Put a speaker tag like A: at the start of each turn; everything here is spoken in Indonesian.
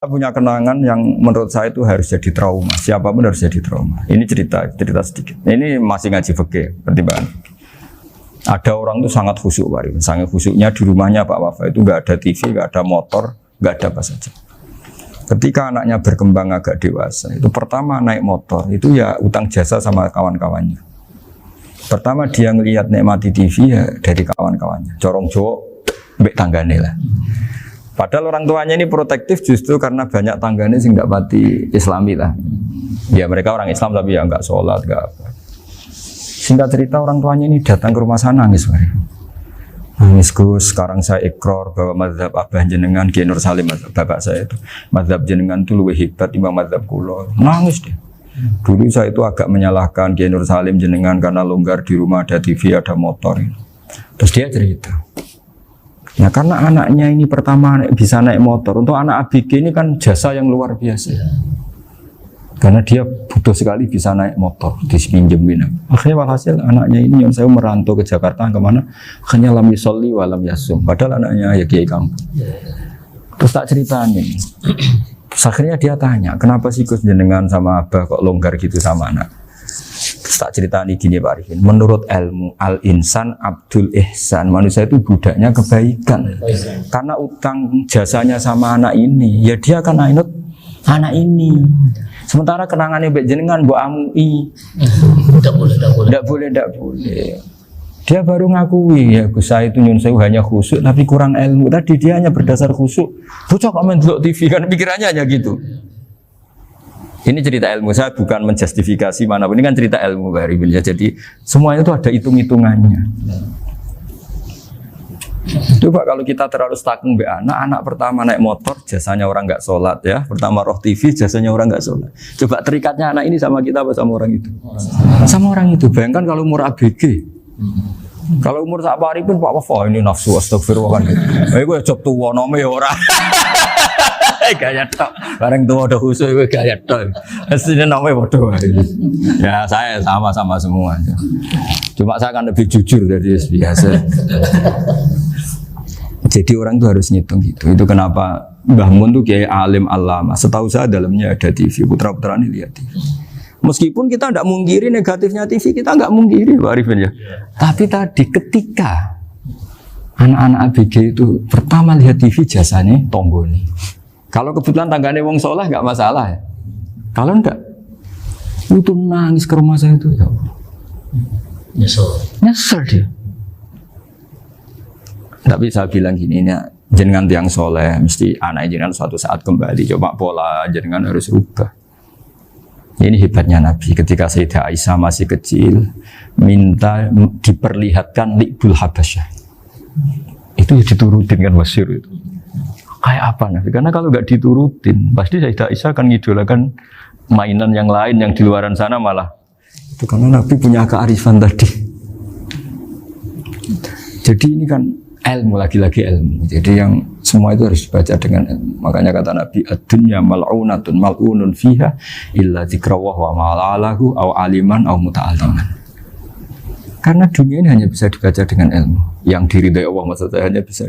A: Punya kenangan yang menurut saya itu harus jadi trauma. Siapapun harus jadi trauma. Ini cerita sedikit. Ini masih ngaji fikih, pertimbangan. Ada orang itu sangat khusyuk, sangat khusyuknya di rumahnya Pak Wafa itu nggak ada TV, nggak ada motor, nggak ada apa saja. Ketika anaknya berkembang agak dewasa, itu pertama naik motor, itu ya utang jasa sama kawan-kawannya. Pertama dia ngelihat nikmati TV ya dari kawan-kawannya. Corong Jawa, mbek tanggane lah. Padahal orang tuanya ini protektif justru karena banyak tangganya sih nggak pati Islami lah. Ya mereka orang Islam tapi ya nggak sholat, nggak apa. Singkat cerita orang tuanya ini datang ke rumah saya nangis. Nangis Gus, sekarang saya ikrar bahwa mazhab Abah jenengan Kiai Nur Salim, bapak saya itu mazhab jenengan itu lebih hebat timbang mazhab kula. Nangis dia. Dulu saya itu agak menyalahkan Kiai Nur Salim jenengan karena longgar di rumah ada TV, ada motor. Terus dia cerita. Ya karena anaknya ini pertama bisa naik motor. Untuk anak ABG ini kan jasa yang luar biasa. Karena dia butuh sekali bisa naik motor, dipinjemin. Akhirnya walhasil anaknya ini yang saya merantau ke Jakarta kemana? Akhirnya lam yusolli wa lam yasum. Padahal anaknya ya kiai kampung. Terus tak ceritain. Akhirnya dia tanya, kenapa sih Gus jenengan sama Abah kok longgar gitu sama anak? Terus tak ceritain gini Pak Arifin. Menurut ilmu al-insan abdul ihsan, manusia itu budaknya kebaikan. Karena utang jasanya sama anak ini, ya dia akan ainut anak ini. Sementara kenangannya mbek jenengan mbok amui. Tidak boleh. Dia baru ngakui ya Gus saya itu nyun sewu hanya khusyuk tapi kurang ilmu. Tadi dia hanya berdasar khusyuk. Bocah kok main delok TV kan pikirannya hanya gitu. Ini cerita ilmu, saya bukan menjustifikasi manapun. Ini kan cerita ilmu Pak Arifin ya. Jadi semuanya itu ada hitung-hitungannya. Coba kalau kita terlalu stakung anak pertama naik motor jasanya orang nggak sholat ya. Pertama roh TV jasanya orang nggak sholat. Coba terikatnya anak ini sama kita apa sama orang itu? Sama orang itu. Bayangkan kalau umur ABG. Kalau umur sak pari pun Pak Wafa ini nafsu astagfirullah kan. Gue job tuwa nome ora. Gaya tok. Bareng tuwa udah khusus gue gaya tok. Aslinya namanya bodoh. Ya saya sama-sama semua. Cuma saya kan lebih jujur dari biasa. Jadi orang itu harus ngitung gitu. Itu kenapa Mbah Mun tuh kayak alim alama. Setahu saya dalamnya ada TV. Putra-putra ini lihat TV. Meskipun kita tidak mungkiri negatifnya TV, kita nggak mungkiri Pak Arifin ya. Tapi tadi ketika anak-anak ABG itu pertama lihat TV jasanya tonggoni. Kalau kebetulan tanggane wong soleh nggak masalah ya. Kalau enggak, itu nangis ke rumah saya itu ya. Nyesel dia. Tapi saya bilang gini, ya, jenengan tiang soleh, mesti anak jenengan suatu saat kembali. Coba pola jenengan harus rubah. Ini hebatnya Nabi. Ketika Sayyidah Aisyah masih kecil, minta diperlihatkan Li'bul Habasyah. Itu diturutin kan wasyir itu. Kayak apa Nabi? Karena kalau nggak diturutin, pasti Sayyidah Aisyah akan ngidolakan mainan yang lain yang di luaran sana malah. Itu karena Nabi punya kearifan tadi. Jadi ini kan ilmu, lagi-lagi ilmu. Jadi yang semua itu harus dibaca dengan ilmu. Makanya kata Nabi, ad-dunya mal'unatun mal'unun fiha illa dzikrawah wa ma'alahu aw aliman aw muta'alliman. Karena dunia ini hanya bisa dibaca dengan ilmu. Yang diridai Allah maksudnya hanya bisa